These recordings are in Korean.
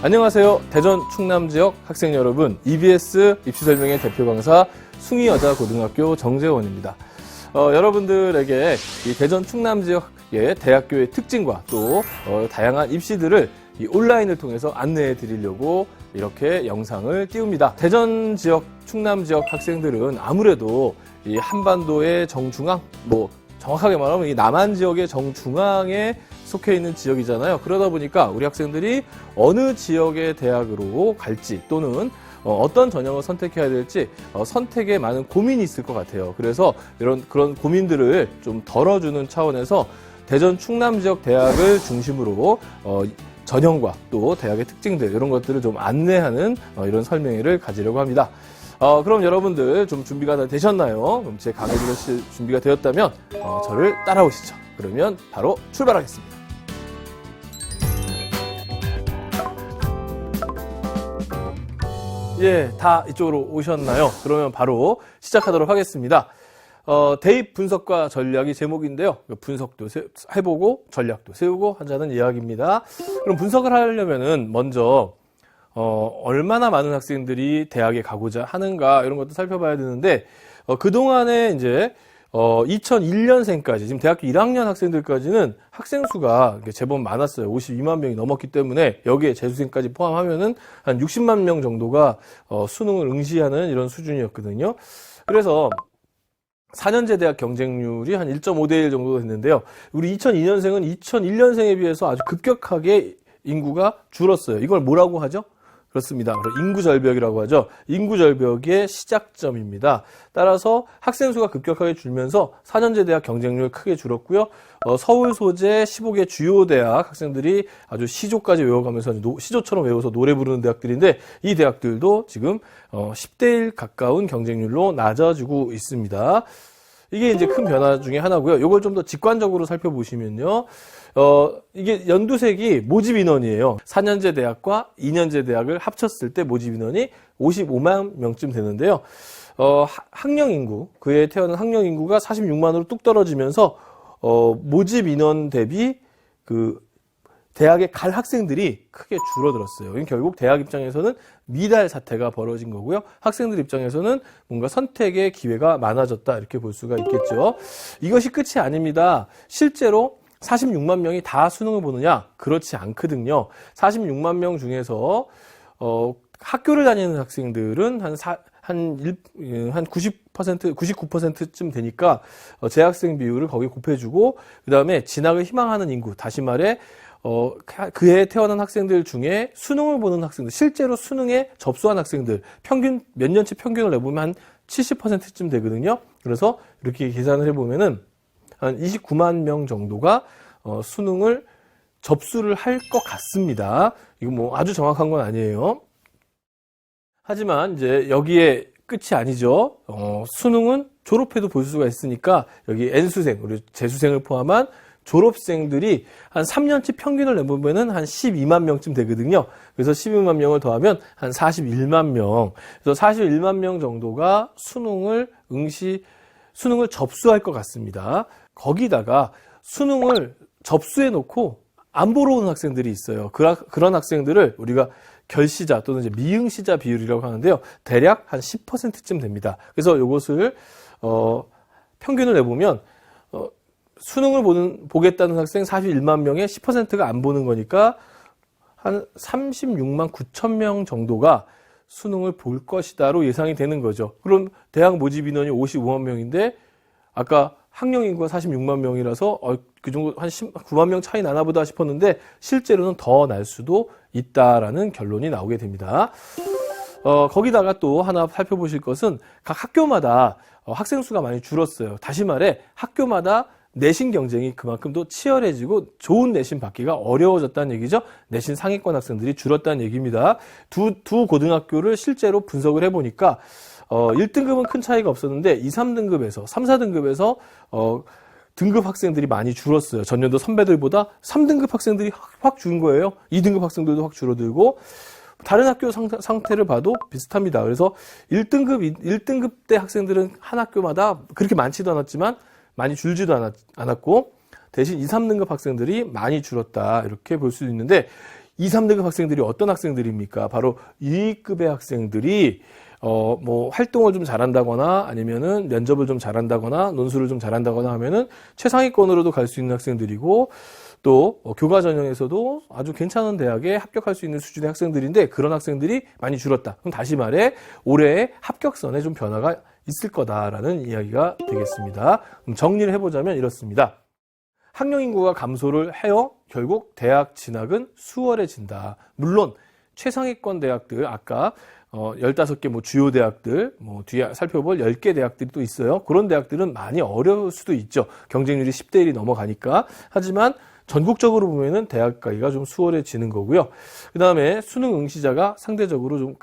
안녕하세요. 대전 충남 지역 학생 여러분, EBS 입시 설명회 대표 강사 숭이여자고등학교 정재원입니다. 여러분들에게 이 대전 충남 지역의 대학교의 특징과 또 다양한 입시들을 이 온라인을 통해서 안내해 드리려고 이렇게 영상을 띄웁니다. 대전 지역, 충남 지역 학생들은 아무래도 이 한반도의 정중앙, 정확하게 말하면 이 남한 지역의 정중앙에 속해 있는 지역이잖아요. 그러다 보니까 우리 학생들이 어느 지역의 대학으로 갈지 또는 어떤 전형을 선택해야 될지 선택에 많은 고민이 있을 것 같아요. 그래서 그런 고민들을 좀 덜어주는 차원에서 대전 충남 지역 대학을 중심으로 전형과 또 대학의 특징들 이런 것들을 좀 안내하는 이런 설명회를 가지려고 합니다. 그럼 여러분들 좀 준비가 다 되셨나요? 그럼 제 강의 들으실 준비가 되었다면 저를 따라오시죠. 그러면 바로 출발하겠습니다. 예, 다 이쪽으로 오셨나요? 그러면 바로 시작하도록 하겠습니다. 대입 분석과 전략이 제목인데요. 분석도 해보고 전략도 세우고 하자는 이야기입니다. 그럼 분석을 하려면은 먼저 얼마나 많은 학생들이 대학에 가고자 하는가 이런 것도 살펴봐야 되는데 그동안에 이제 2001년생까지 지금 대학교 1학년 학생들까지는 학생 수가 제법 많았어요. 52만 명이 넘었기 때문에 여기에 재수생까지 포함하면은 한 60만 명 정도가 수능을 응시하는 이런 수준이었거든요. 그래서 4년제 대학 경쟁률이 한 1.5대 1 정도 됐는데요. 우리 2002년생은 2001년생에 비해서 아주 급격하게 인구가 줄었어요. 이걸 뭐라고 하죠? 그렇습니다. 인구절벽이라고 하죠. 인구절벽의 시작점입니다. 따라서 학생 수가 급격하게 줄면서 4년제 대학 경쟁률 크게 줄었고요. 서울 소재 15개 주요 대학 학생들이 아주 시조까지 외워가면서 시조처럼 외워서 노래 부르는 대학들인데 이 대학들도 지금 10대 1 가까운 경쟁률로 낮아지고 있습니다. 이게 이제 큰 변화 중에 하나고요. 이걸 좀 더 직관적으로 살펴보시면요. 이게 연두색이 모집 인원이에요. 4년제 대학과 2년제 대학을 합쳤을 때 모집 인원이 55만 명쯤 되는데요. 학령 인구, 그에 태어난 학령 인구가 46만으로 뚝 떨어지면서, 모집 인원 대비 대학에 갈 학생들이 크게 줄어들었어요. 결국 대학 입장에서는 미달 사태가 벌어진 거고요. 학생들 입장에서는 뭔가 선택의 기회가 많아졌다 이렇게 볼 수가 있겠죠. 이것이 끝이 아닙니다. 실제로 46만 명이 다 수능을 보느냐? 그렇지 않거든요. 46만 명 중에서 학교를 다니는 학생들은 한 90%, 99%쯤 되니까 재학생 비율을 거기에 곱해주고 그다음에 진학을 희망하는 인구, 다시 말해 그해 태어난 학생들 중에 수능을 보는 학생들, 실제로 수능에 접수한 학생들, 평균, 몇 년치 평균을 내보면 한 70%쯤 되거든요. 그래서 이렇게 계산을 해보면은 한 29만 명 정도가 수능을 접수를 할 것 같습니다. 이거 아주 정확한 건 아니에요. 하지만 이제 여기에 끝이 아니죠. 수능은 졸업해도 볼 수가 있으니까 여기 N수생, 우리 재수생을 포함한 졸업생들이 한 3년치 평균을 내보면은 한 12만 명쯤 되거든요. 그래서 12만 명을 더하면 한 41만 명. 그래서 41만 명 정도가 수능을 접수할 것 같습니다. 거기다가 수능을 접수해 놓고 안 보러 오는 학생들이 있어요. 그런 학생들을 우리가 결시자 또는 이제 미응시자 비율이라고 하는데요. 대략 한 10%쯤 됩니다. 그래서 이것을 평균을 내보면 수능을 보겠다는 학생 41만 명에 10%가 안 보는 거니까 한 36만 9천 명 정도가 수능을 볼 것이다로 예상이 되는 거죠. 그럼 대학 모집 인원이 55만 명인데 아까 학령 인구가 46만 명이라서 그 정도 한 9만 명 차이 나나 보다 싶었는데 실제로는 더 날 수도 있다라는 결론이 나오게 됩니다. 거기다가 또 하나 살펴보실 것은 각 학교마다 학생 수가 많이 줄었어요. 다시 말해 학교마다 내신 경쟁이 그만큼 더 치열해지고 좋은 내신 받기가 어려워졌다는 얘기죠. 내신 상위권 학생들이 줄었다는 얘기입니다. 두 고등학교를 실제로 분석을 해보니까 1등급은 큰 차이가 없었는데 2, 3등급에서 3, 4등급에서 등급 학생들이 많이 줄었어요. 전년도 선배들보다 3등급 학생들이 확 줄은 거예요. 2등급 학생들도 확 줄어들고 다른 학교 상태를 봐도 비슷합니다. 그래서 1등급 때 학생들은 한 학교마다 그렇게 많지도 않았지만 많이 줄지도 않았고 대신 2, 3등급 학생들이 많이 줄었다 이렇게 볼 수 있는데 2, 3등급 학생들이 어떤 학생들입니까? 바로 유의급의 학생들이 뭐 활동을 좀 잘한다거나 아니면은 면접을 좀 잘한다거나 논술을 좀 잘한다거나 하면은 최상위권으로도 갈 수 있는 학생들이고, 또 교과 전형에서도 아주 괜찮은 대학에 합격할 수 있는 수준의 학생들인데, 그런 학생들이 많이 줄었다. 그럼 다시 말해 올해의 합격선에 좀 변화가 있을 거다라는 이야기가 되겠습니다. 그럼 정리를 해보자면 이렇습니다. 학령 인구가 감소를 해요. 결국 대학 진학은 수월해진다. 물론 최상위권 대학들, 아까 15개 뭐 주요 대학들, 뭐 뒤에 살펴볼 10개 대학들이 또 있어요. 그런 대학들은 많이 어려울 수도 있죠. 경쟁률이 10대 1이 넘어가니까. 하지만 전국적으로 보면은 대학 가기가 좀 수월해지는 거고요. 그 다음에 수능 응시자가 상대적으로 좀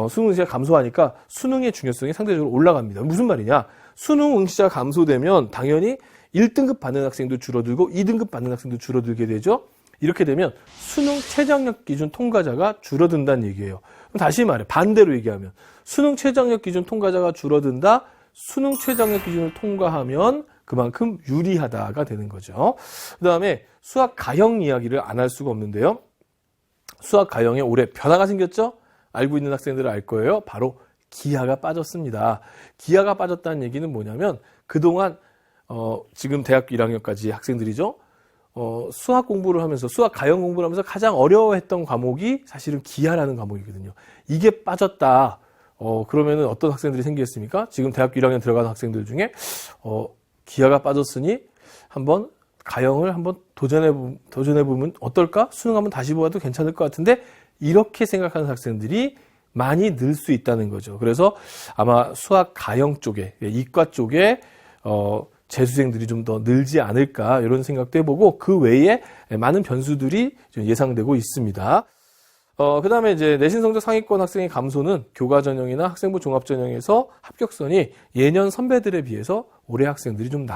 수능 응시가 감소하니까 수능의 중요성이 상대적으로 올라갑니다. 무슨 말이냐? 수능 응시자가 감소되면 당연히 1등급 받는 학생도 줄어들고 2등급 받는 학생도 줄어들게 되죠. 이렇게 되면 수능 최저학력 기준 통과자가 줄어든다는 얘기예요. 그럼 다시 말해 반대로 얘기하면 수능 최저학력 기준 통과자가 줄어든다. 수능 최저학력 기준을 통과하면 그만큼 유리하다가 되는 거죠. 그 다음에 수학 가형 이야기를 안 할 수가 없는데요. 수학 가형에 올해 변화가 생겼죠? 알고 있는 학생들은 알 거예요. 바로 기하가 빠졌습니다. 기하가 빠졌다는 얘기는 뭐냐면 그동안 지금 대학교 1학년까지 학생들이죠. 수학 공부를 하면서 수학 가형 공부를 하면서 가장 어려워했던 과목이 사실은 기하라는 과목이거든요. 이게 빠졌다. 그러면은 어떤 학생들이 생기겠습니까? 지금 대학교 1학년 들어가는 학생들 중에 기하가 빠졌으니 한번 가형을 한번 도전해보면 어떨까? 수능 한번 다시 보아도 괜찮을 것 같은데 이렇게 생각하는 학생들이 많이 늘 수 있다는 거죠. 그래서 아마 수학 가형 쪽에, 이과 쪽에 재수생들이 좀 더 늘지 않을까 이런 생각도 해보고 그 외에 많은 변수들이 예상되고 있습니다. 그 다음에 이제 내신 성적 상위권 학생의 감소는 교과 전형이나 학생부 종합 전형에서 합격선이 예년 선배들에 비해서 올해 학생들이 좀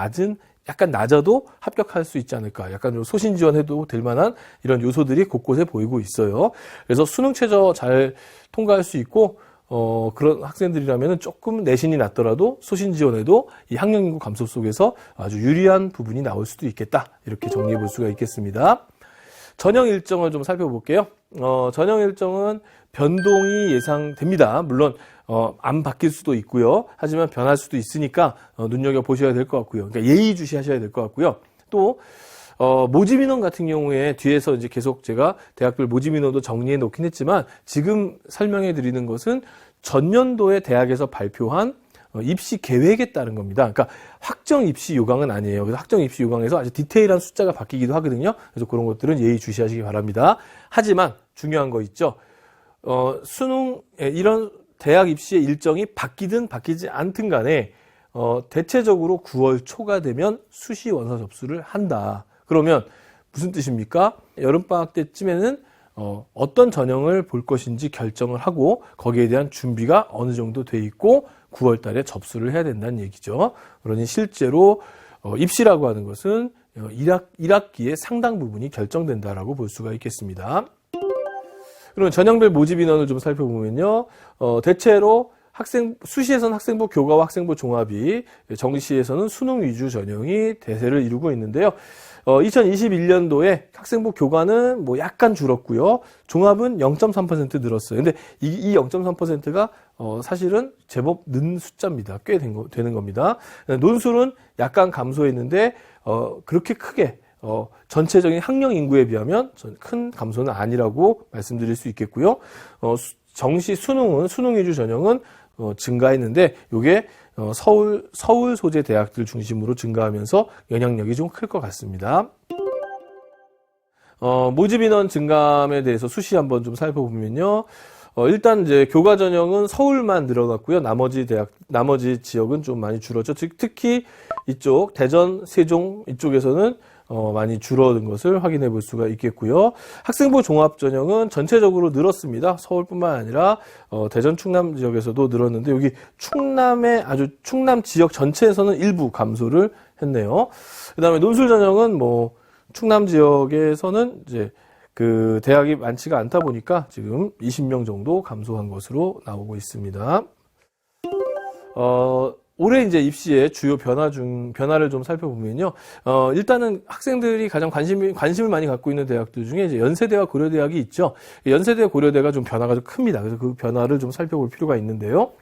약간 낮아도 합격할 수 있지 않을까. 약간 소신 지원해도 될 만한 이런 요소들이 곳곳에 보이고 있어요. 그래서 수능 최저 잘 통과할 수 있고, 그런 학생들이라면 조금 내신이 낮더라도 소신 지원해도 이 학령 인구 감소 속에서 아주 유리한 부분이 나올 수도 있겠다. 이렇게 정리해 볼 수가 있겠습니다. 전형 일정을 좀 살펴볼게요. 전형 일정은 변동이 예상됩니다. 물론 안 바뀔 수도 있고요. 하지만 변할 수도 있으니까 눈여겨보셔야 될 것 같고요. 그러니까 예의주시하셔야 될 것 같고요. 또 모집 인원 같은 경우에 뒤에서 이제 계속 제가 대학별 모집 인원도 정리해 놓긴 했지만 지금 설명해 드리는 것은 전년도에 대학에서 발표한 입시 계획에 따른 겁니다. 그러니까 확정 입시 요강은 아니에요. 그래서 확정 입시 요강에서 아주 디테일한 숫자가 바뀌기도 하거든요. 그래서 그런 것들은 예의주시하시기 바랍니다. 하지만 중요한 거 있죠. 수능 이런 대학 입시의 일정이 바뀌든 바뀌지 않든 간에 대체적으로 9월 초가 되면 수시 원서 접수를 한다. 그러면 무슨 뜻입니까? 여름방학 때쯤에는 어떤 전형을 볼 것인지 결정을 하고 거기에 대한 준비가 어느 정도 돼 있고 9월 달에 접수를 해야 된다는 얘기죠. 그러니 실제로 입시라고 하는 것은 1학기의 상당 부분이 결정된다라고 볼 수가 있겠습니다. 그러면 전형별 모집 인원을 좀 살펴보면요. 대체로 수시에서는 학생부 교과와 학생부 종합이, 정시에서는 수능 위주 전형이 대세를 이루고 있는데요. 2021년도에 학생부 교과는 뭐 약간 줄었고요. 종합은 0.3% 늘었어요. 근데 이 0.3%가 사실은 제법 는 숫자입니다. 꽤 되는 겁니다. 논술은 약간 감소했는데 그렇게 크게 전체적인 학령 인구에 비하면 큰 감소는 아니라고 말씀드릴 수 있겠고요. 정시 수능 위주 전형은 증가했는데 이게 서울 소재 대학들 중심으로 증가하면서 영향력이 좀 클 것 같습니다. 모집 인원 증감에 대해서 수시 한번 좀 살펴보면요. 일단 이제 교과 전형은 서울만 늘어났고요. 나머지 지역은 좀 많이 줄었죠. 특히 이쪽 대전, 세종 이쪽에서는 많이 줄어든 것을 확인해 볼 수가 있겠고요. 학생부 종합 전형은 전체적으로 늘었습니다. 서울뿐만 아니라 대전, 충남 지역에서도 늘었는데 여기 충남 지역 전체에서는 일부 감소를 했네요. 그다음에 논술 전형은 뭐 충남 지역에서는 이제 그 대학이 많지가 않다 보니까 지금 20명 정도 감소한 것으로 나오고 있습니다. 올해 이제 입시의 주요 변화를 좀 살펴보면요. 일단은 학생들이 가장 관심을 많이 갖고 있는 대학들 중에 이제 연세대와 고려대학이 있죠. 연세대, 고려대가 좀 변화가 좀 큽니다. 그래서 그 변화를 좀 살펴볼 필요가 있는데요.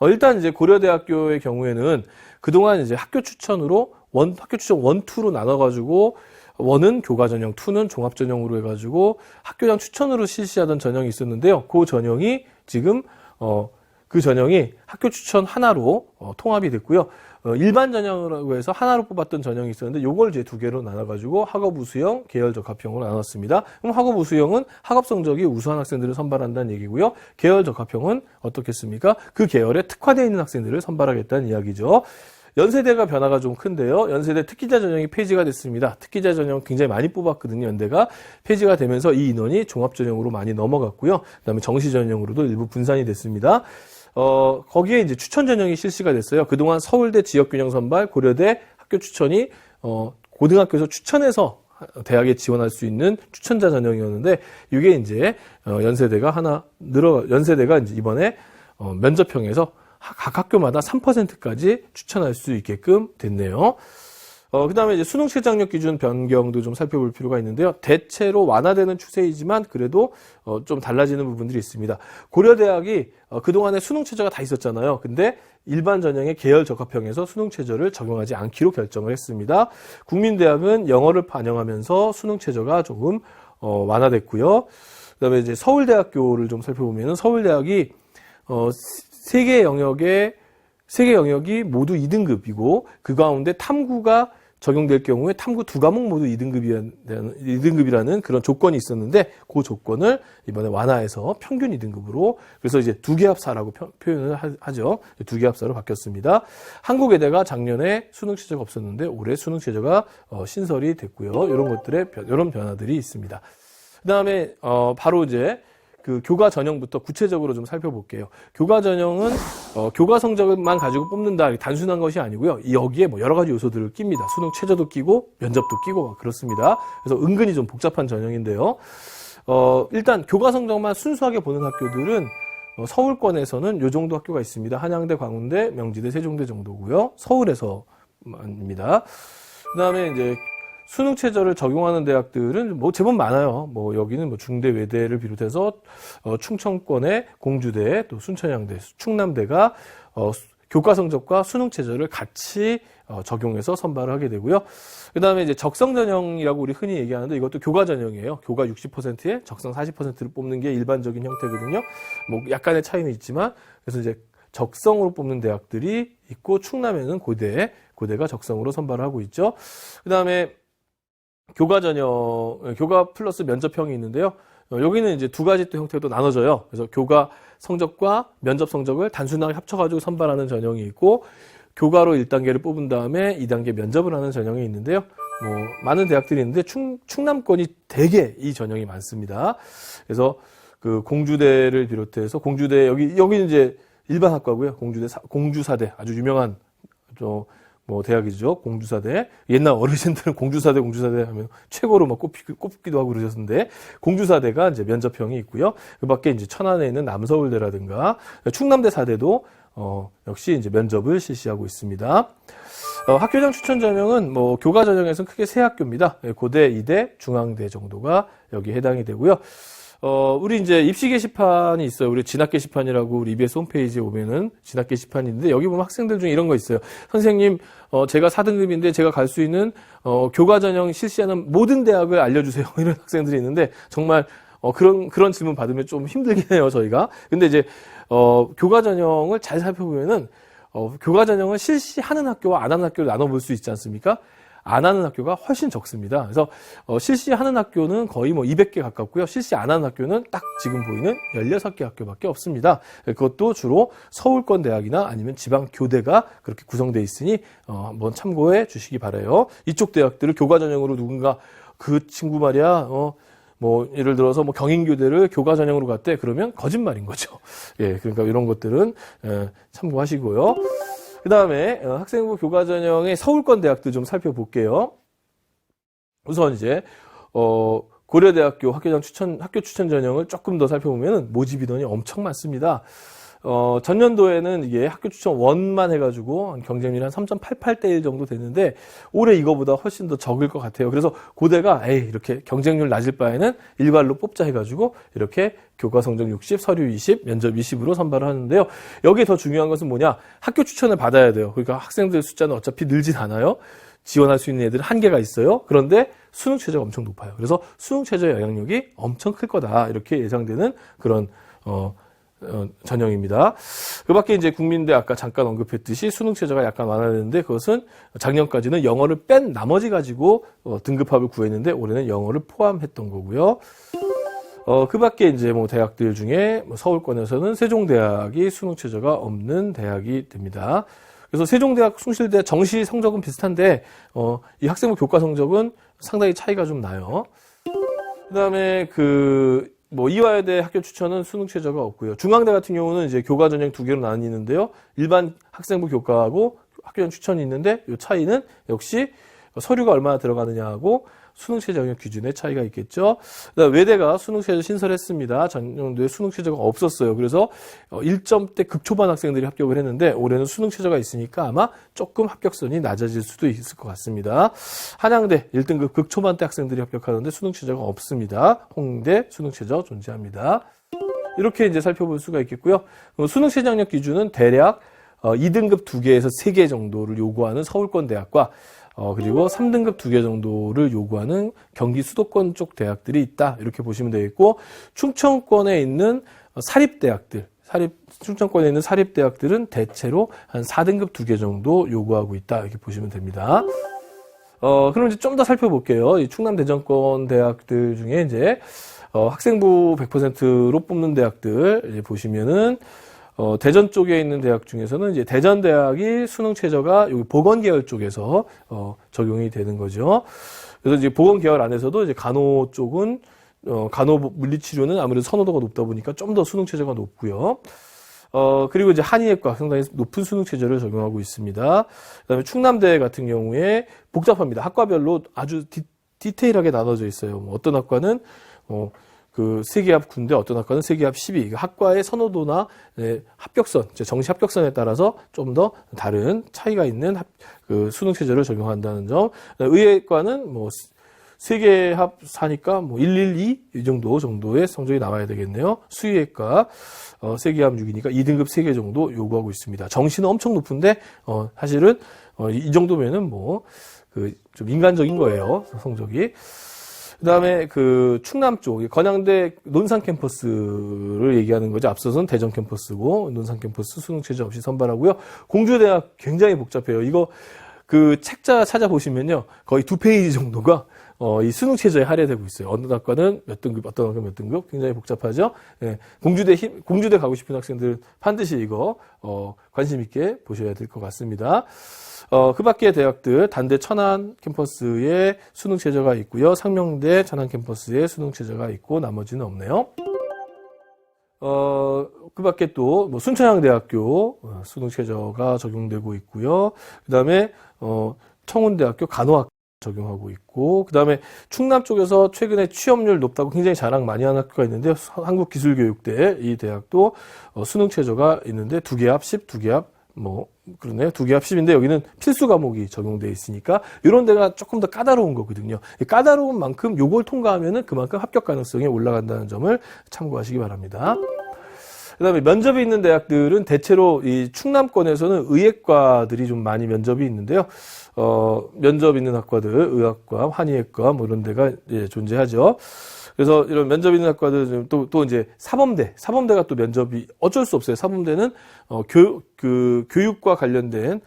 일단 이제 고려대학교의 경우에는 그동안 이제 학교 추천으로 학교 추천 1, 2로 나눠가지고 1은 교과 전형, 2는 종합 전형으로 해가지고 학교장 추천으로 실시하던 전형이 있었는데요. 그 전형이 지금 그 전형이 학교 추천 하나로 통합이 됐고요. 일반 전형이라고 해서 하나로 뽑았던 전형이 있었는데 요걸 이제 2개로 나눠가지고 학업 우수형, 계열 적합형으로 나눴습니다. 그럼 학업 우수형은 학업 성적이 우수한 학생들을 선발한다는 얘기고요. 계열 적합형은 어떻겠습니까? 그 계열에 특화되어 있는 학생들을 선발하겠다는 이야기죠. 연세대가 변화가 좀 큰데요. 연세대 특기자 전형이 폐지가 됐습니다. 특기자 전형 굉장히 많이 뽑았거든요. 연대가 폐지가 되면서 이 인원이 종합 전형으로 많이 넘어갔고요. 그다음에 정시 전형으로도 일부 분산이 됐습니다. 거기에 이제 추천 전형이 실시가 됐어요. 그동안 서울대 지역균형 선발, 고려대 학교 추천이 고등학교에서 추천해서 대학에 지원할 수 있는 추천자 전형이었는데 이게 이제 연세대가 이제 이번에 면접형에서 각 학교마다 3%까지 추천할 수 있게끔 됐네요. 그 다음에 이제 수능 최저학력 기준 변경도 좀 살펴볼 필요가 있는데요. 대체로 완화되는 추세이지만 그래도 좀 달라지는 부분들이 있습니다. 고려대학이 그동안에 수능 최저가 다 있었잖아요. 근데 일반 전형의 계열 적합형에서 수능 최저를 적용하지 않기로 결정을 했습니다. 국민대학은 영어를 반영하면서 수능 최저가 조금 완화됐고요. 그 다음에 이제 서울대학교를 좀 살펴보면 서울대학이 세 개 영역이 모두 2등급이고 그 가운데 탐구가 적용될 경우에 탐구 2과목 모두 2등급이라는 그런 조건이 있었는데 그 조건을 이번에 완화해서 평균 2등급으로 그래서 이제 2개합사라고 표현을 하죠. 2개합사로 바뀌었습니다. 한국외대가 작년에 수능 최저가 없었는데 올해 수능 최저가 신설이 됐고요. 이런 변화들이 있습니다. 그다음에 바로 이제 그 교과 전형부터 구체적으로 좀 살펴볼게요. 교과 전형은 교과 성적만 가지고 뽑는다 단순한 것이 아니고요. 여기에 뭐 여러 가지 요소들을 낍니다. 수능 최저도 끼고 면접도 끼고 그렇습니다. 그래서 은근히 좀 복잡한 전형인데요. 일단 교과 성적만 순수하게 보는 학교들은 서울권에서는 요 정도 학교가 있습니다. 한양대, 광운대, 명지대, 세종대 정도고요. 서울에서입니다. 그다음에 이제 수능 최저를 적용하는 대학들은 뭐 제법 많아요. 뭐 여기는 뭐 중대, 외대를 비롯해서 충청권의 공주대, 또 순천향대, 충남대가 교과 성적과 수능 최저를 같이 적용해서 선발을 하게 되고요. 그다음에 이제 적성 전형이라고 우리 흔히 얘기하는데 이것도 교과 전형이에요. 교과 60%에 적성 40%를 뽑는 게 일반적인 형태거든요. 뭐 약간의 차이는 있지만 그래서 이제 적성으로 뽑는 대학들이 있고 충남에는 고대가 적성으로 선발을 하고 있죠. 그다음에 교과 플러스 면접형이 있는데요. 여기는 이제 2가지 또 형태로 나눠져요. 그래서 교과 성적과 면접 성적을 단순하게 합쳐가지고 선발하는 전형이 있고, 교과로 1단계를 뽑은 다음에 2단계 면접을 하는 전형이 있는데요. 많은 대학들이 있는데 충남권이 되게 이 전형이 많습니다. 그래서 그 공주대를 비롯해서 공주대 여기는 이제 일반 학과고요. 공주사대 아주 유명한 대학이죠. 공주사대. 옛날 어르신들은 공주사대 하면 최고로 막 꼽기도 하고 그러셨는데, 공주사대가 이제 면접형이 있고요. 그 밖에 이제 천안에 있는 남서울대라든가 충남대 사대도 역시 이제 면접을 실시하고 있습니다. 학교장 추천 전형은 교과 전형에서는 크게 세 학교입니다. 고대, 이대, 중앙대 정도가 여기에 해당이 되고요. 우리 이제 입시 게시판이 있어요. 우리 진학 게시판이라고 우리 EBS 홈페이지에 오면은 진학 게시판이 있는데, 여기 보면 학생들 중에 이런 거 있어요. 선생님, 제가 4등급인데 제가 갈 수 있는, 교과 전형 실시하는 모든 대학을 알려주세요. 이런 학생들이 있는데, 정말, 그런 질문 받으면 좀 힘들긴 해요, 저희가. 근데 이제, 교과 전형을 잘 살펴보면은, 교과 전형을 실시하는 학교와 안 하는 학교를 나눠볼 수 있지 않습니까? 안 하는 학교가 훨씬 적습니다. 그래서 실시하는 학교는 거의 200개 가깝고요. 실시 안 하는 학교는 딱 지금 보이는 16개 학교밖에 없습니다. 그것도 주로 서울권 대학이나 아니면 지방 교대가 그렇게 구성되어 있으니 한번 참고해 주시기 바라요. 이쪽 대학들을 교과 전형으로 누군가 그 친구 말이야 예를 들어서 경인교대를 교과 전형으로 갔대, 그러면 거짓말인 거죠. 예, 그러니까 이런 것들은 참고하시고요. 그 다음에 학생부 교과 전형의 서울권 대학들 좀 살펴볼게요. 우선 이제 고려대학교 학교 추천 전형을 조금 더 살펴보면 모집 인원이 엄청 많습니다. 전년도에는 이게 학교 추천 원만 해가지고 경쟁률이 한 3.88대 1 정도 됐는데 올해 이거보다 훨씬 더 적을 것 같아요. 그래서 고대가 이렇게 경쟁률 낮을 바에는 일괄로 뽑자 해가지고 이렇게 교과 성적 60, 서류 20, 면접 20으로 선발을 하는데요. 여기에 더 중요한 것은 뭐냐? 학교 추천을 받아야 돼요. 그러니까 학생들 숫자는 어차피 늘진 않아요. 지원할 수 있는 애들은 한계가 있어요. 그런데 수능 최저가 엄청 높아요. 그래서 수능 최저 영향력이 엄청 클 거다. 이렇게 예상되는 그런 전형입니다. 그 밖에 이제 국민대 아까 잠깐 언급했듯이 수능 최저가 약간 완화되는데 그것은 작년까지는 영어를 뺀 나머지 가지고 등급합을 구했는데 올해는 영어를 포함했던 거고요. 그 밖에 이제 뭐 대학들 중에 서울권에서는 세종대학이 수능 최저가 없는 대학이 됩니다. 그래서 세종대학, 숭실대 정시 성적은 비슷한데 이 학생부 교과 성적은 상당히 차이가 좀 나요. 그다음에 이화여대 학교 추천은 수능 최저가 없고요. 중앙대 같은 경우는 이제 교과 전형 2개로 나뉘는데요. 일반 학생부 교과하고 학교 추천이 있는데 이 차이는 역시 서류가 얼마나 들어가느냐하고 수능 최저 영역 기준의 차이가 있겠죠. 그다음에 외대가 수능 최저 신설했습니다. 전년도에 수능 최저가 없었어요. 그래서 1점대 극초반 학생들이 합격을 했는데 올해는 수능 최저가 있으니까 아마 조금 합격선이 낮아질 수도 있을 것 같습니다. 한양대 1등급 극초반대 학생들이 합격하는데 수능 최저가 없습니다. 홍대 수능 최저 존재합니다. 이렇게 이제 살펴볼 수가 있겠고요. 수능 최저 영역 기준은 대략 2등급 2개에서 3개 정도를 요구하는 서울권 대학과 그리고 3등급 2개 정도를 요구하는 경기 수도권 쪽 대학들이 있다. 이렇게 보시면 되겠고, 충청권에 있는 충청권에 있는 사립대학들은 대체로 한 4등급 2개 정도 요구하고 있다. 이렇게 보시면 됩니다. 그럼 이제 좀 더 살펴볼게요. 이 충남 대전권 대학들 중에 이제, 학생부 100%로 뽑는 대학들, 이제 보시면은, 대전 쪽에 있는 대학 중에서는 이제 대전대학이 수능 최저가 여기 보건계열 쪽에서 적용이 되는 거죠. 그래서 이제 보건계열 안에서도 이제 간호 쪽은 간호 물리치료는 아무래도 선호도가 높다 보니까 좀 더 수능 최저가 높고요. 그리고 이제 한의학과 상당히 높은 수능 최저를 적용하고 있습니다. 그다음에 충남대 같은 경우에 복잡합니다. 학과별로 아주 디테일하게 나눠져 있어요. 뭐 어떤 학과는 세계합 9인데 어떤 학과는 세계합 12. 학과의 선호도나 합격선, 정시 합격선에 따라서 좀 더 다른 차이가 있는 수능 최저를 적용한다는 점. 의예과는 세계합 4니까 112 이 정도의 성적이 나와야 되겠네요. 수의학과 세계합 6이니까 2등급 3개 정도 요구하고 있습니다. 정시는 엄청 높은데 사실은 이 정도면은 좀 인간적인 거예요. 성적이. 그다음에 충남 쪽 건양대 논산 캠퍼스를 얘기하는 거죠. 앞서서는 대전 캠퍼스고 논산 캠퍼스 수능 최저 없이 선발하고요. 공주대학 굉장히 복잡해요. 이거 책자 찾아보시면요. 거의 2페이지 정도가 이 수능 최저에 할애되고 있어요. 어느 학과는 몇 등급, 어떤 학과는 몇 등급, 굉장히 복잡하죠. 예, 공주대 가고 싶은 학생들은 반드시 이거 관심 있게 보셔야 될 것 같습니다. 그 밖에 대학들 단대 천안 캠퍼스에 수능 최저가 있고요. 상명대 천안 캠퍼스에 수능 최저가 있고 나머지는 없네요. 그 밖에 또 순천향대학교 수능 최저가 적용되고 있고요. 그다음에 청운대학교 간호학 적용하고 있고, 그 다음에 충남 쪽에서 최근에 취업률 높다고 굉장히 자랑 많이 하는 학교가 있는데, 한국기술교육대 이 대학도 수능 최저가 있는데 2개 합 10, 2개 합 그러네요. 2개 합 10인데 여기는 필수 과목이 적용되어 있으니까 이런 데가 조금 더 까다로운 거거든요. 까다로운 만큼 요걸 통과하면은 그만큼 합격 가능성이 올라간다는 점을 참고하시기 바랍니다. 그 다음에 면접이 있는 대학들은 대체로 이 충남권에서는 의예과들이 좀 많이 면접이 있는데요. 면접 있는 학과들, 의학과, 한의학과 이런 데가 존재하죠. 그래서 이런 면접 있는 학과들 또 이제 사범대가 또 면접이 어쩔 수 없어요. 사범대는 교육과 관련된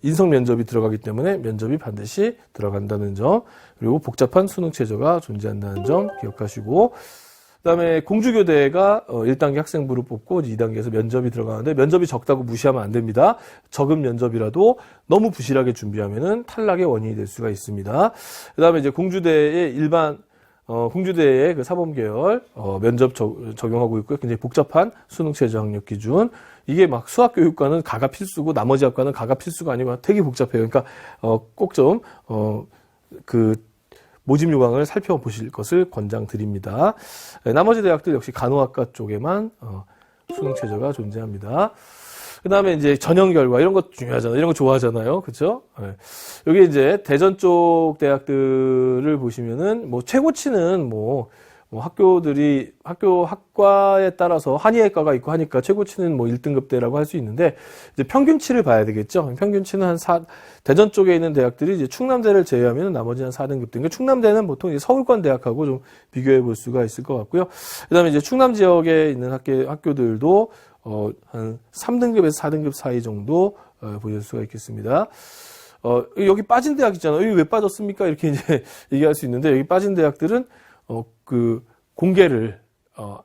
인성 면접이 들어가기 때문에 면접이 반드시 들어간다는 점, 그리고 복잡한 수능 최저가 존재한다는 점 기억하시고, 그다음에 공주교대가 1단계 학생부를 뽑고 2단계에서 면접이 들어가는데 면접이 적다고 무시하면 안 됩니다. 적은 면접이라도 너무 부실하게 준비하면은 탈락의 원인이 될 수가 있습니다. 그다음에 이제 공주대의 공주대의 그 사범계열 면접 적용하고 있고요. 굉장히 복잡한 수능 최저 학력 기준. 이게 수학교육과는 가가 필수고 나머지 학과는 가가 필수가 아니고 되게 복잡해요. 그러니까 꼭 좀 모집 요강을 살펴보실 것을 권장드립니다. 나머지 대학들 역시 간호학과 쪽에만 수능 최저가 존재합니다. 그 다음에 이제 전형 결과, 이런 거 중요하잖아요. 이런 거 좋아하잖아요. 그쵸? 네. 여기 이제 대전 쪽 대학들을 보시면은, 뭐, 최고치는 학과에 따라서 한의학과가 있고 하니까 최고치는 뭐 1등급대라고 할 수 있는데, 이제 평균치를 봐야 되겠죠. 평균치는 대전 쪽에 있는 대학들이 이제 충남대를 제외하면 나머지 한 4등급대. 그러니까 충남대는 보통 이제 서울권 대학하고 좀 비교해 볼 수가 있을 것 같고요. 그 다음에 이제 충남 지역에 있는 학교들도 한 3등급에서 4등급 사이 정도 보실 수가 있겠습니다. 여기 빠진 대학 있잖아요. 여기 왜 빠졌습니까? 이렇게 이제 얘기할 수 있는데, 여기 빠진 대학들은 공개를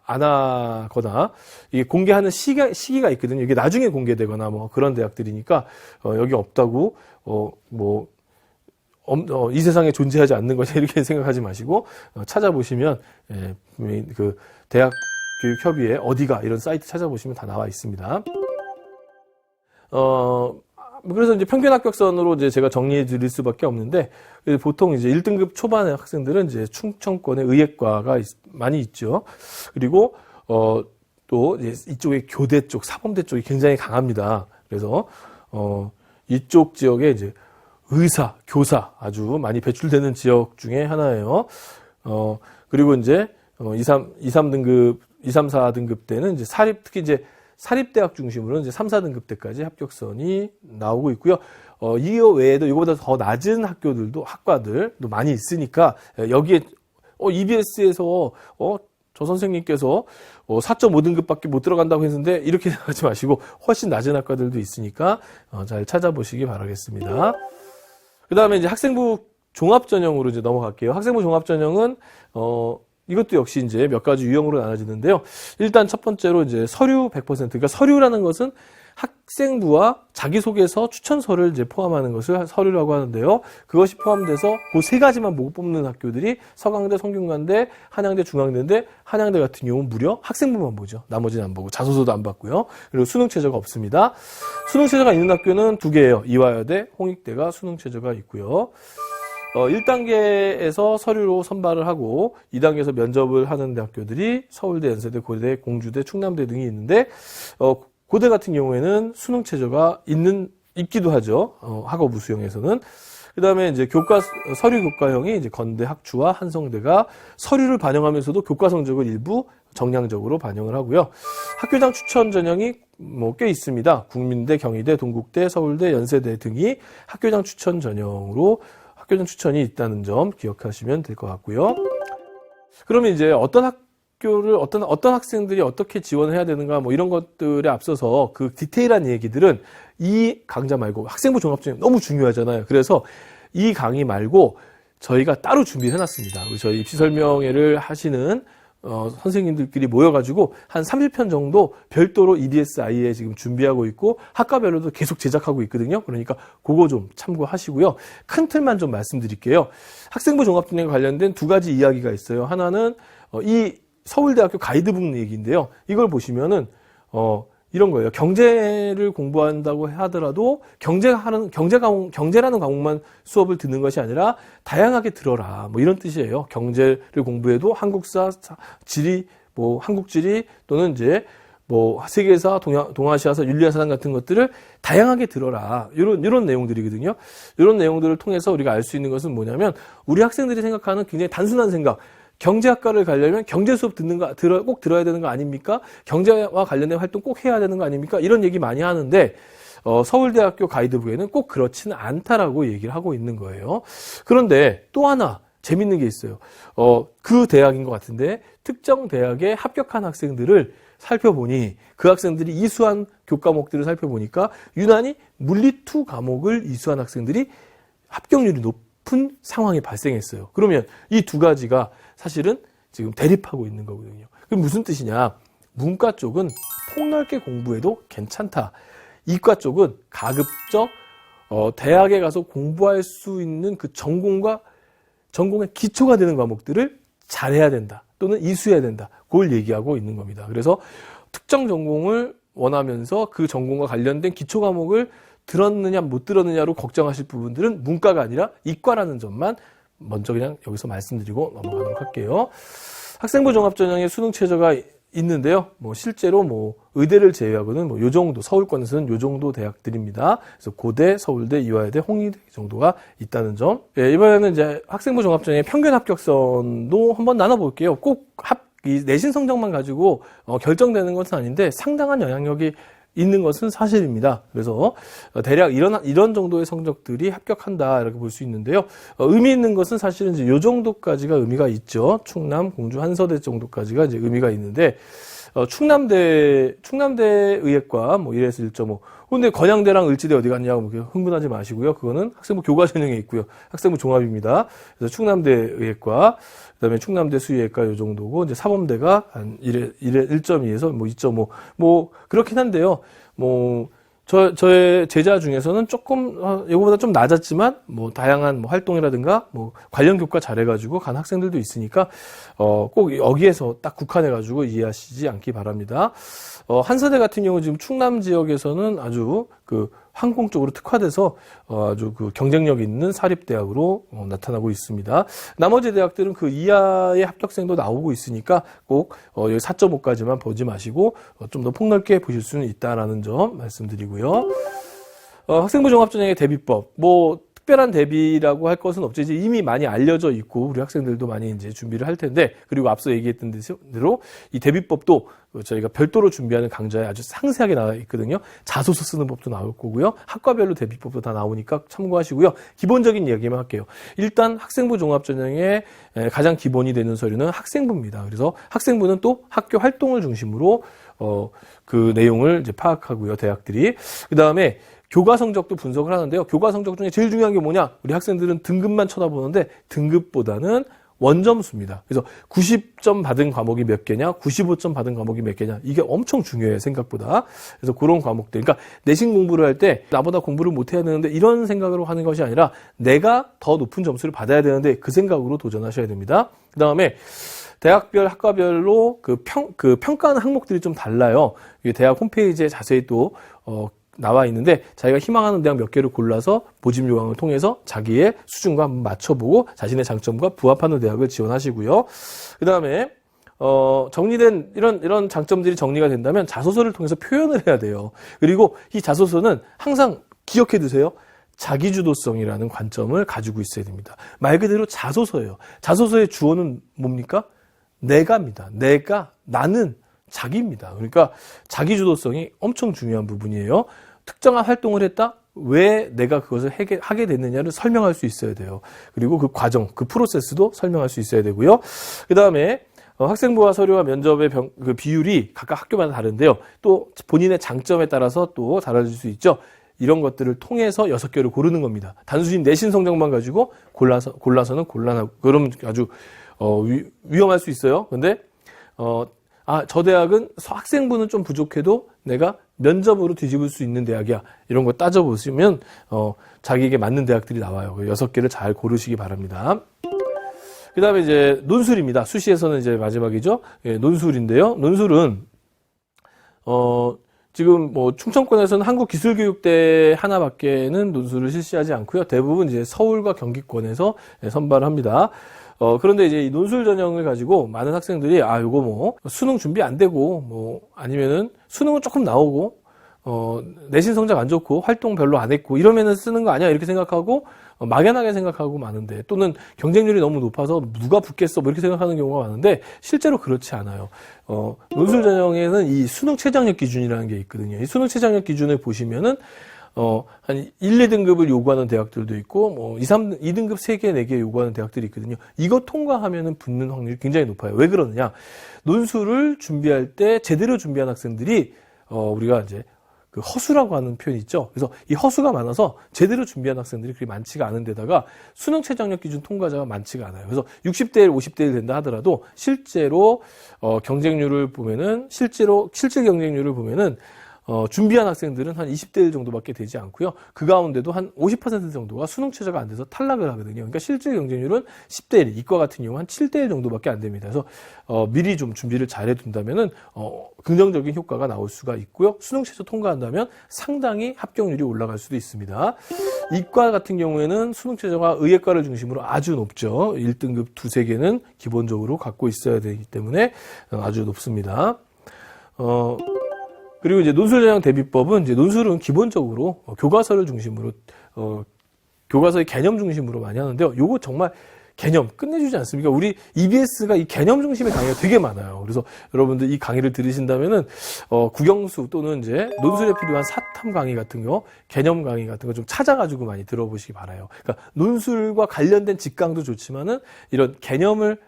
안 하거나, 이게 공개하는 시기가 있거든요. 이게 나중에 공개되거나 뭐 그런 대학들이니까 여기 없다고 이 세상에 존재하지 않는 거냐 이렇게 생각하지 마시고 찾아보시면 그 대학 교육협의회 어디가 이런 사이트 찾아보시면 다 나와 있습니다. 그래서 이제 평균 합격선으로 이제 제가 정리해 드릴 수밖에 없는데, 보통 이제 1등급 초반의 학생들은 이제 충청권의 의예과가 많이 있죠. 그리고, 또 이제 이쪽에 교대 쪽, 사범대 쪽이 굉장히 강합니다. 그래서, 이쪽 지역에 이제 의사, 교사 아주 많이 배출되는 지역 중에 하나예요. 그리고 이제, 2, 3등급, 2, 3, 4등급 때는 이제 특히 이제 사립대학 중심으로 이제 3, 4등급 때까지 합격선이 나오고 있고요. 이 외에도 이거보다 더 낮은 학과들도 많이 있으니까, 여기에, EBS에서, 저 선생님께서 4.5등급밖에 못 들어간다고 했는데, 이렇게 생각하지 마시고, 훨씬 낮은 학과들도 있으니까, 잘 찾아보시기 바라겠습니다. 그 다음에 이제 학생부 종합전형으로 이제 넘어갈게요. 학생부 종합전형은, 이것도 역시 이제 몇 가지 유형으로 나눠지는데요. 일단 첫 번째로 이제 서류 100%. 그러니까 서류라는 것은 학생부와 자기소개서, 추천서를 이제 포함하는 것을 서류라고 하는데요. 그것이 포함돼서 그 세 가지만 보고 뽑는 학교들이 서강대, 성균관대, 한양대, 중앙대인데, 한양대 같은 경우는 무려 학생부만 보죠. 나머지는 안 보고 자소서도 안 받고요. 그리고 수능 최저가 없습니다. 수능 최저가 있는 학교는 두 개예요. 이화여대, 홍익대가 수능 최저가 있고요. 1단계에서 서류로 선발을 하고 2단계에서 면접을 하는 대학교들이 서울대, 연세대, 고대, 공주대, 충남대 등이 있는데, 고대 같은 경우에는 수능 최저가 있기도 하죠. 학업부 수형에서는. 그 다음에 이제 서류 교과형이 이제 건대, 학추와 한성대가 서류를 반영하면서도 교과 성적을 일부 정량적으로 반영을 하고요. 학교장 추천 전형이 꽤 있습니다. 국민대, 경희대, 동국대, 서울대, 연세대 등이 학교장 추천 전형으로 학교장 추천이 있다는 점 기억하시면 될 것 같고요. 그러면 이제 어떤 학생들이 어떻게 지원을 해야 되는가 이런 것들에 앞서서 그 디테일한 얘기들은 이 강좌 말고 학생부 종합전형 너무 중요하잖아요. 그래서 이 강의 말고 저희가 따로 준비를 해놨습니다. 저희 입시 설명회를 하시는 선생님들끼리 모여가지고 한 30편 정도 별도로 EBSI에 지금 준비하고 있고 학과별로도 계속 제작하고 있거든요. 그러니까 그거 좀 참고하시고요. 큰 틀만 좀 말씀드릴게요. 학생부 종합전형과 관련된 두 가지 이야기가 있어요. 하나는 이 서울대학교 가이드북 얘기인데요. 이걸 보시면은 이런 거예요. 경제를 공부한다고 하더라도 경제라는 과목만 수업을 듣는 것이 아니라 다양하게 들어라. 이런 뜻이에요. 경제를 공부해도 한국사, 지리, 한국지리 또는 이제 세계사, 동아시아사, 윤리사상 같은 것들을 다양하게 들어라. 이런 내용들이거든요. 이런 내용들을 통해서 우리가 알 수 있는 것은 뭐냐면 우리 학생들이 생각하는 굉장히 단순한 생각. 경제학과를 가려면 경제 수업 꼭 들어야 되는 거 아닙니까? 경제와 관련된 활동 꼭 해야 되는 거 아닙니까? 이런 얘기 많이 하는데, 서울대학교 가이드북에는 꼭 그렇지는 않다라고 얘기를 하고 있는 거예요. 그런데 또 하나 재밌는 게 있어요. 그 대학인 것 같은데, 특정 대학에 합격한 학생들을 살펴보니, 그 학생들이 이수한 교과목들을 살펴보니까, 유난히 물리 2 과목을 이수한 학생들이 합격률이 높은 상황이 발생했어요. 그러면 이 두 가지가 사실은 지금 대립하고 있는 거거든요. 그럼 무슨 뜻이냐? 문과 쪽은 폭넓게 공부해도 괜찮다. 이과 쪽은 가급적 대학에 가서 공부할 수 있는 그 전공의 기초가 되는 과목들을 잘해야 된다. 또는 이수해야 된다. 그걸 얘기하고 있는 겁니다. 그래서 특정 전공을 원하면서 그 전공과 관련된 기초 과목을 들었느냐 못 들었느냐로 걱정하실 부분들은 문과가 아니라 이과라는 점만 먼저 그냥 여기서 말씀드리고 넘어가도록 할게요. 학생부 종합전형의 수능 최저가 있는데요. 뭐 실제로 뭐 의대를 제외하고는 뭐 요 정도, 서울권에서는 요 정도 대학들입니다. 그래서 고대, 서울대, 이화여대, 홍익대 정도가 있다는 점. 예, 이번에는 이제 학생부 종합전형의 평균 합격선도 한번 나눠볼게요. 꼭 이 내신 성적만 가지고 결정되는 것은 아닌데 상당한 영향력이 있는 것은 사실입니다. 그래서 대략 이런 정도의 성적들이 합격한다 이렇게 볼 수 있는데요. 의미 있는 것은 사실은 이제 요 정도까지가 의미가 있죠. 충남, 공주, 한서대 정도까지가 이제 의미가 있는데 충남대 의예과 뭐 1에서 1.5. 근데 건양대랑 을지대 어디 갔냐고 뭐 흥분하지 마시고요. 그거는 학생부 교과 전형에 있고요. 학생부 종합입니다. 그래서 충남대 의예과, 그다음에 충남대 수의예과 요 정도고 이제 사범대가 한 1.2에서 뭐 2.5. 뭐 그렇긴 한데요. 뭐 저의 제자 중에서는 조금 이거보다 좀 낮았지만 뭐 다양한 뭐 활동이라든가 뭐 관련 교과 잘해가지고 간 학생들도 있으니까 꼭 여기에서 딱 국한해가지고 이해하시지 않기 바랍니다. 한서대 같은 경우 지금 충남 지역에서는 아주 그 항공 쪽으로 특화돼서 아주 그 경쟁력 있는 사립대학으로 나타나고 있습니다. 나머지 대학들은 그 이하의 합격생도 나오고 있으니까 꼭 여기 4.5까지만 보지 마시고 좀 더 폭넓게 보실 수는 있다라는 점 말씀드리고요. 학생부 종합전형의 대비법, 뭐 특별한 대비라고 할 것은 없죠. 이제 이미 많이 알려져 있고 우리 학생들도 많이 이제 준비를 할 텐데, 그리고 앞서 얘기했던 대로 이 대비법도 저희가 별도로 준비하는 강좌에 아주 상세하게 나와 있거든요. 자소서 쓰는 법도 나올 거고요. 학과별로 대비법도 다 나오니까 참고하시고요. 기본적인 이야기만 할게요. 일단 학생부 종합전형의 가장 기본이 되는 서류는 학생부입니다. 그래서 학생부는 또 학교 활동을 중심으로 그 내용을 이제 파악하고요. 대학들이. 그 다음에 교과 성적도 분석을 하는데요. 교과 성적 중에 제일 중요한 게 뭐냐? 우리 학생들은 등급만 쳐다보는데 등급보다는 원점수입니다. 그래서 90점 받은 과목이 몇 개냐, 95점 받은 과목이 몇 개냐, 이게 엄청 중요해요, 생각보다. 그래서 그런 과목들, 그러니까 내신 공부를 할 때 나보다 공부를 못해야 되는데 이런 생각으로 하는 것이 아니라 내가 더 높은 점수를 받아야 되는데 그 생각으로 도전하셔야 됩니다. 그 다음에 대학별, 학과별로 그 평가하는 항목들이 좀 달라요. 대학 홈페이지에 자세히 또 나와 있는데 자기가 희망하는 대학 몇 개를 골라서 모집 요강을 통해서 자기의 수준과 한번 맞춰보고 자신의 장점과 부합하는 대학을 지원하시고요. 그 다음에 정리된 이런 장점들이 정리가 된다면 자소서를 통해서 표현을 해야 돼요. 그리고 이 자소서는 항상 기억해 두세요. 자기주도성이라는 관점을 가지고 있어야 됩니다. 말 그대로 자소서예요. 자소서의 주어는 뭡니까? 내가입니다. 나는 자기입니다. 그러니까 자기주도성이 엄청 중요한 부분이에요. 특정한 활동을 했다? 왜 내가 그것을 하게 됐느냐를 설명할 수 있어야 돼요. 그리고 그 과정, 그 프로세스도 설명할 수 있어야 되고요. 그 다음에 학생부와 서류와 면접의 그 비율이 각각 학교마다 다른데요. 또 본인의 장점에 따라서 또 달라질 수 있죠. 이런 것들을 통해서 6개를 고르는 겁니다. 단순히 내신 성적만 가지고 골라서는 곤란하고, 그럼 아주 위험할 수 있어요. 근데 저 대학은 학생부는 좀 부족해도 내가 면접으로 뒤집을 수 있는 대학이야. 이런 거 따져보시면 자기에게 맞는 대학들이 나와요. 6개를 잘 고르시기 바랍니다. 그 다음에 이제 논술입니다. 수시에서는 이제 마지막이죠. 예, 논술인데요. 논술은 지금 뭐 충청권에서는 한국기술교육대 하나밖에는 논술을 실시하지 않고요. 대부분 이제 서울과 경기권에서 선발을 합니다. 그런데 이제 이 논술 전형을 가지고 많은 학생들이 요거 뭐 수능 준비 안 되고 뭐 아니면은 수능은 조금 나오고 내신 성적 안 좋고 활동 별로 안 했고 이러면은 쓰는 거 아니야 이렇게 생각하고 막연하게 생각하고 많은데, 또는 경쟁률이 너무 높아서 누가 붙겠어 뭐 이렇게 생각하는 경우가 많은데 실제로 그렇지 않아요. 논술 전형에는 이 수능 최저학력 기준이라는 게 있거든요. 이 수능 최저학력 기준을 보시면은 한 1, 2등급을 요구하는 대학들도 있고, 뭐 2등급 3개, 4개 요구하는 대학들이 있거든요. 이거 통과하면은 붙는 확률이 굉장히 높아요. 왜 그러느냐? 논술을 준비할 때 제대로 준비한 학생들이 우리가 이제 그 허수라고 하는 표현이 있죠. 그래서 이 허수가 많아서 제대로 준비한 학생들이 그렇게 많지가 않은 데다가 수능 최저학력 기준 통과자가 많지가 않아요. 그래서 60대 1, 50대 1 된다 하더라도 실제로 경쟁률을 보면은 실질 경쟁률을 보면은 준비한 학생들은 한 20대 1 정도밖에 되지 않고요. 그 가운데도 한 50% 정도가 수능 최저가 안 돼서 탈락을 하거든요. 그러니까 실질 경쟁률은 10대 1, 이과 같은 경우 한 7대 1 정도밖에 안 됩니다. 그래서 미리 좀 준비를 잘 해둔다면은 긍정적인 효과가 나올 수가 있고요. 수능 최저 통과한다면 상당히 합격률이 올라갈 수도 있습니다. 이과 같은 경우에는 수능 최저가 의예과를 중심으로 아주 높죠. 1등급 2, 3개는 기본적으로 갖고 있어야 되기 때문에 아주 높습니다. 그리고 이제 논술전형 대비법은 이제 논술은 기본적으로 교과서를 중심으로 교과서의 개념 중심으로 많이 하는데요. 요거 정말 개념 끝내주지 않습니까? 우리 EBS가 이 개념 중심의 강의가 되게 많아요. 그래서 여러분들 이 강의를 들으신다면은 국영수 또는 이제 논술에 필요한 사탐 강의 같은 거, 개념 강의 같은 거 좀 찾아가지고 많이 들어보시기 바라요. 그러니까 논술과 관련된 직강도 좋지만은 이런 개념을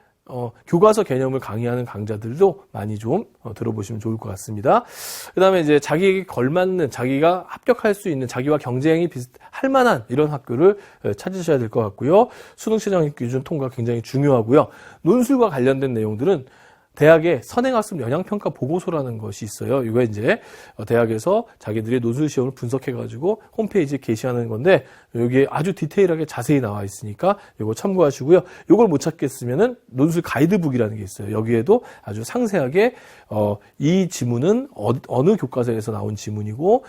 교과서 개념을 강의하는 강좌들도 많이 좀 들어보시면 좋을 것 같습니다. 그 다음에 이제 자기에게 걸맞는, 자기가 합격할 수 있는, 자기와 경쟁이 비슷할 만한 이런 학교를 찾으셔야 될 것 같고요. 수능 최저 기준 통과 굉장히 중요하고요. 논술과 관련된 내용들은 대학의 선행학습 영향평가 보고서라는 것이 있어요. 이거 이제 대학에서 자기들의 논술 시험을 분석해가지고 홈페이지에 게시하는 건데 여기에 아주 디테일하게 자세히 나와 있으니까 이거 참고하시고요. 이걸 못 찾겠으면은 논술 가이드북이라는 게 있어요. 여기에도 아주 상세하게 이 지문은 어느 교과서에서 나온 지문이고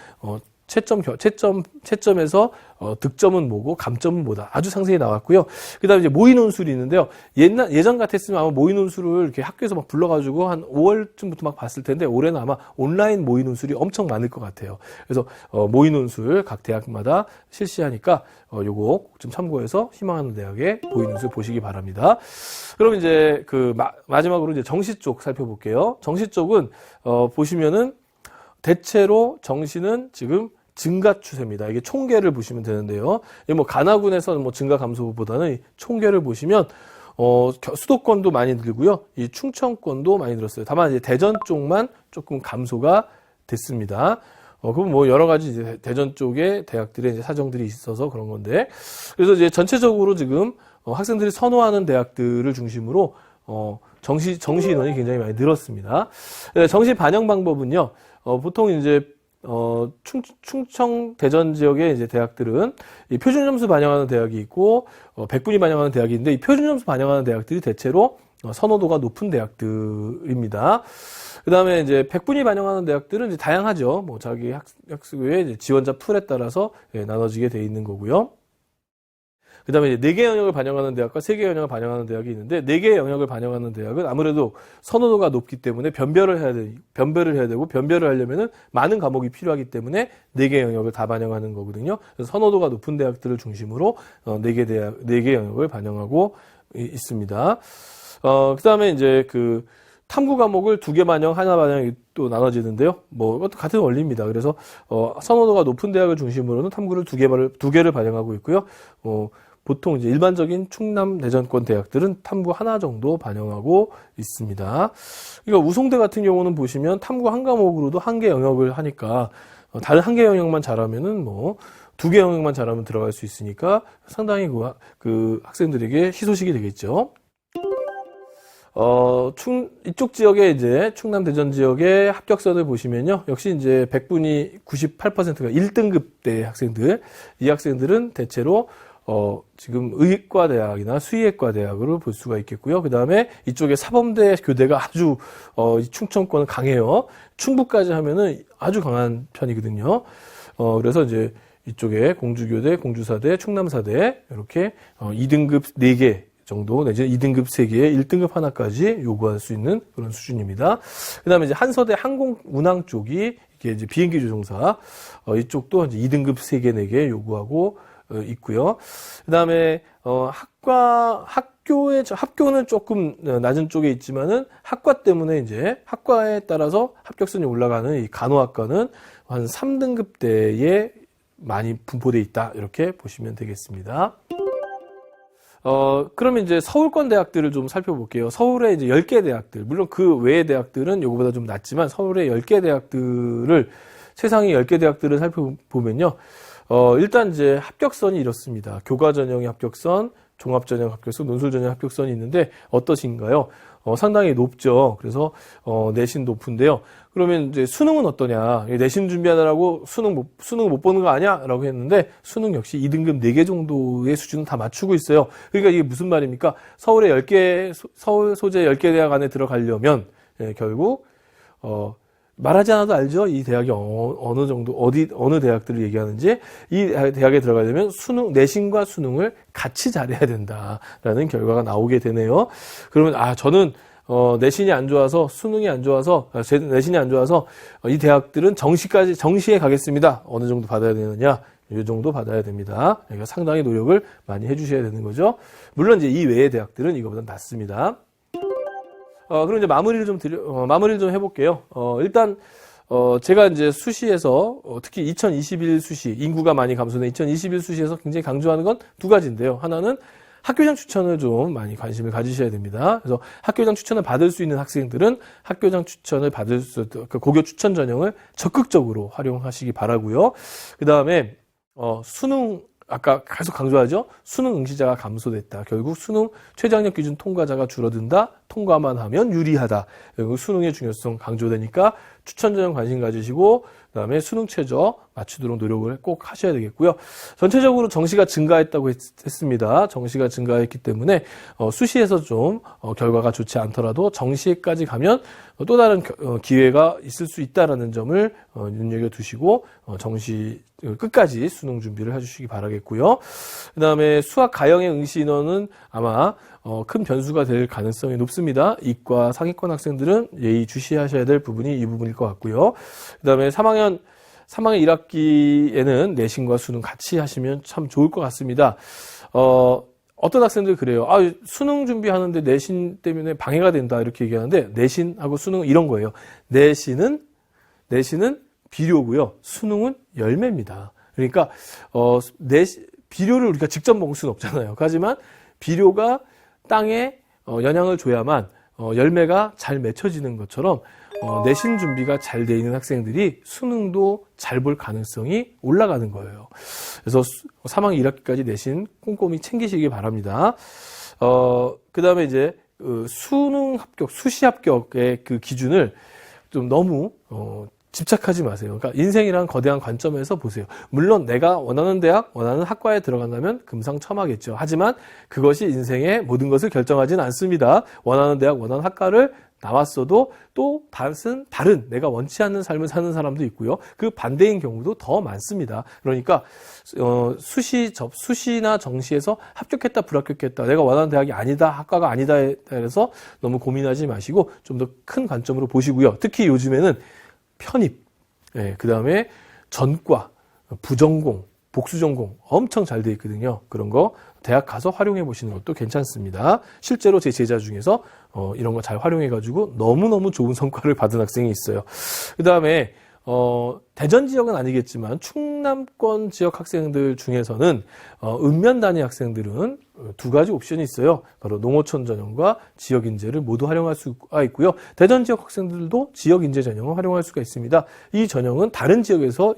채점에서 득점은 뭐고 감점은 뭐다. 아주 상세히 나왔고요. 그다음에 이제 모의 논술이 있는데요. 예전 같았으면 아마 모의 논술을 이렇게 학교에서 막 불러가지고 한 5월쯤부터 막 봤을 텐데 올해는 아마 온라인 모의 논술이 엄청 많을 것 같아요. 그래서 모의 논술 각 대학마다 실시하니까 요거 꼭 좀 참고해서 희망하는 대학의 모의 논술 보시기 바랍니다. 그럼 이제 마지막으로 이제 정시 쪽 살펴볼게요. 정시 쪽은 보시면은 대체로 정시는 지금 증가 추세입니다. 이게 총계를 보시면 되는데요. 뭐 가나군에서는 뭐 증가 감소보다는 총계를 보시면 수도권도 많이 늘고요. 이 충청권도 많이 늘었어요. 다만 이제 대전 쪽만 조금 감소가 됐습니다. 그럼 뭐 여러 가지 이제 대전 쪽에 대학들의 이제 사정들이 있어서 그런 건데, 그래서 이제 전체적으로 지금 학생들이 선호하는 대학들을 중심으로 정시 인원이 굉장히 많이 늘었습니다. 정시 반영 방법은요. 보통 이제 충청 대전 지역의 이제 대학들은 이 표준 점수 반영하는 대학이 있고 100분위 반영하는 대학이 있는데 이 표준 점수 반영하는 대학들이 대체로 선호도가 높은 대학들입니다. 그다음에 이제 100분위 반영하는 대학들은 이제 다양하죠. 뭐 자기 학습의 지원자 풀에 따라서 나눠지게 돼 있는 거고요. 그 다음에 이제 4개 영역을 반영하는 대학과 3개 영역을 반영하는 대학이 있는데 4개의 영역을 반영하는 대학은 아무래도 선호도가 높기 때문에 변별을 해야 되고 변별을 하려면은 많은 과목이 필요하기 때문에 4개 영역을 다 반영하는 거거든요. 그래서 선호도가 높은 대학들을 중심으로 4개 영역을 반영하고 있습니다. 그 다음에 이제 탐구 과목을 2개 반영, 하나 반영이 또 나눠지는데요. 뭐, 이것도 같은 원리입니다. 그래서, 선호도가 높은 대학을 중심으로는 탐구를 2개를 반영하고 있고요. 보통 이제 일반적인 충남 대전권 대학들은 탐구 하나 정도 반영하고 있습니다. 그러니까 우송대 같은 경우는 보시면 탐구 한 과목으로도 1개 영역을 하니까, 다른 1개 영역만 잘하면은 2개 영역만 잘하면 들어갈 수 있으니까 상당히 그 학생들에게 희소식이 되겠죠. 이쪽 지역에 이제 충남 대전 지역의 합격선을 보시면요. 역시 이제 100분이 98%가 1등급대 학생들, 이 학생들은 대체로 지금 의과 대학이나 수의학과 대학으로 볼 수가 있겠고요. 그 다음에 이쪽에 사범대 교대가 아주 충청권은 강해요. 충북까지 하면은 아주 강한 편이거든요. 그래서 이제 이쪽에 공주교대, 공주사대, 충남사대 이렇게 2등급 4개 정도 내지는 2등급 3개에 1등급 하나까지 요구할 수 있는 그런 수준입니다. 그 다음에 이제 한서대 항공운항 쪽이 이게 이제 비행기 조종사 이쪽도 이제 2등급 3개, 4개 요구하고 있고요. 그 다음에 학교는 조금 낮은 쪽에 있지만은 학과 때문에 이제 학과에 따라서 합격선이 올라가는 이 간호학과는 한 3등급대에 많이 분포되어 있다 이렇게 보시면 되겠습니다. 그러면 이제 서울권 대학들을 좀 살펴볼게요. 서울의 이제 10개 대학들, 물론 그 외의 대학들은 요거보다 좀 낮지만 서울의 10개 대학들을, 세상의 10개 대학들을 살펴보면요. 일단 이제 합격선이 이렇습니다. 교과 전형의 합격선, 종합 전형 합격선, 논술 전형 합격선이 있는데 어떠신가요? 상당히 높죠. 그래서 내신 높은데요. 그러면 이제 수능은 어떠냐? 내신 준비하느라고 수능 못 보는 거 아니야? 라고 했는데 수능 역시 2등급 4개 정도의 수준은 다 맞추고 있어요. 그러니까 이게 무슨 말입니까? 서울의 10개, 서울 소재 10개 대학 안에 들어가려면 결국 말하지 않아도 알죠? 이 대학이 어느 정도, 어느 대학들을 얘기하는지. 이 대학에 들어가려면 내신과 수능을 같이 잘해야 된다라는 결과가 나오게 되네요. 그러면, 저는, 내신이 안 좋아서 수능이 안 좋아서 내신이 안 좋아서 이 대학들은 정시에 가겠습니다. 어느 정도 받아야 되느냐? 이 정도 받아야 됩니다. 그러니까 상당히 노력을 많이 해주셔야 되는 거죠. 물론 이제 이 외의 대학들은 이거보다 낫습니다. 그럼 이제 마무리를 좀 해볼게요. 일단 제가 이제 수시에서 특히 2021 수시 인구가 많이 감소된 2021 수시에서 굉장히 강조하는 건 두 가지인데요. 하나는 학교장 추천을 좀 많이 관심을 가지셔야 됩니다. 그래서 학교장 추천을 받을 수 있는 학생들은 학교장 추천을 받을 그 고교 추천 전형을 적극적으로 활용하시기 바라고요. 그 다음에 수능 아까 계속 강조하죠. 수능 응시자가 감소됐다. 결국 수능 최저학력 기준 통과자가 줄어든다. 통과만 하면 유리하다. 결국 수능의 중요성 강조되니까 추천 전형 관심 가지시고 그다음에 수능 최저 맞추도록 노력을 꼭 하셔야 되겠고요. 전체적으로 정시가 증가했다고 했습니다. 정시가 증가했기 때문에 수시에서 좀 결과가 좋지 않더라도 정시까지 가면 또 다른 기회가 있을 수 있다라는 점을 눈여겨두시고 정시 끝까지 수능 준비를 해주시기 바라겠고요. 그다음에 수학 가형의 응시 인원은 아마 큰 변수가 될 가능성이 높습니다. 이과 상위권 학생들은 예의주시하셔야 될 부분이 이 부분일 것 같고요. 그다음에 3학년 1학기에는 내신과 수능 같이 하시면 참 좋을 것 같습니다. 어떤 학생들 그래요. 수능 준비하는데 내신 때문에 방해가 된다 이렇게 얘기하는데 내신하고 수능은 이런 거예요. 내신은 비료고요. 수능은 열매입니다. 그러니까 비료를 우리가 직접 먹을 수는 없잖아요. 하지만 비료가 땅에 영향을 줘야만 열매가 잘 맺혀지는 것처럼 내신 준비가 잘 돼 있는 학생들이 수능도 잘 볼 가능성이 올라가는 거예요. 그래서 3학년 1학기까지 내신 꼼꼼히 챙기시기 바랍니다. 그 다음에 이제 수능 합격, 수시 합격의 그 기준을 좀 너무 집착하지 마세요. 그러니까 인생이란 거대한 관점에서 보세요. 물론 내가 원하는 대학, 원하는 학과에 들어간다면 금상첨화겠죠. 하지만 그것이 인생의 모든 것을 결정하지는 않습니다. 원하는 대학, 원하는 학과를 나왔어도 또 다른 내가 원치 않는 삶을 사는 사람도 있고요. 그 반대인 경우도 더 많습니다. 그러니까 수시나 정시에서 합격했다 불합격했다 내가 원하는 대학이 아니다 학과가 아니다에 대해서 너무 고민하지 마시고 좀 더 큰 관점으로 보시고요. 특히 요즘에는 편입, 그 다음에 전과, 부전공, 복수전공 엄청 잘 돼 있거든요. 그런 거 대학 가서 활용해 보시는 것도 괜찮습니다. 실제로 제 제자 중에서 이런 거 잘 활용해 가지고 너무너무 좋은 성과를 받은 학생이 있어요. 그 다음에 대전 지역은 아니겠지만 충남권 지역 학생들 중에서는 읍면 단위 학생들은 두 가지 옵션이 있어요. 바로 농어촌 전형과 지역 인재를 모두 활용할 수가 있고요. 대전 지역 학생들도 지역 인재 전형을 활용할 수가 있습니다. 이 전형은 다른 지역에서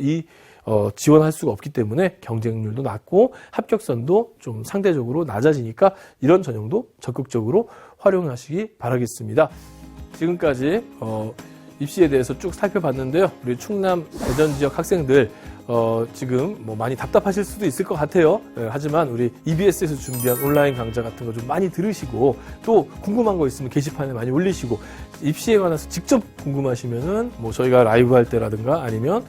지원할 수가 없기 때문에 경쟁률도 낮고 합격선도 좀 상대적으로 낮아지니까 이런 전형도 적극적으로 활용하시기 바라겠습니다. 지금까지 입시에 대해서 쭉 살펴봤는데요. 우리 충남 대전 지역 학생들 지금 뭐 많이 답답하실 수도 있을 것 같아요. 하지만 우리 EBS에서 준비한 온라인 강좌 같은 거 좀 많이 들으시고 또 궁금한 거 있으면 게시판에 많이 올리시고 입시에 관해서 직접 궁금하시면은 뭐 저희가 라이브 할 때라든가 아니면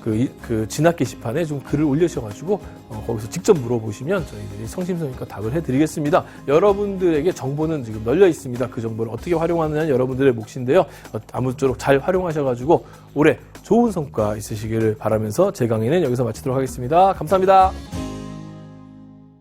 그 진학 게시판에 좀 글을 올리셔가지고 거기서 직접 물어보시면 저희들이 성심성의껏 답을 해드리겠습니다. 여러분들에게 정보는 지금 널려 있습니다. 그 정보를 어떻게 활용하느냐는 여러분들의 몫인데요. 아무쪼록 잘 활용하셔가지고 올해 좋은 성과 있으시기를 바라면서 제 강의는 여기서 마치도록 하겠습니다. 감사합니다.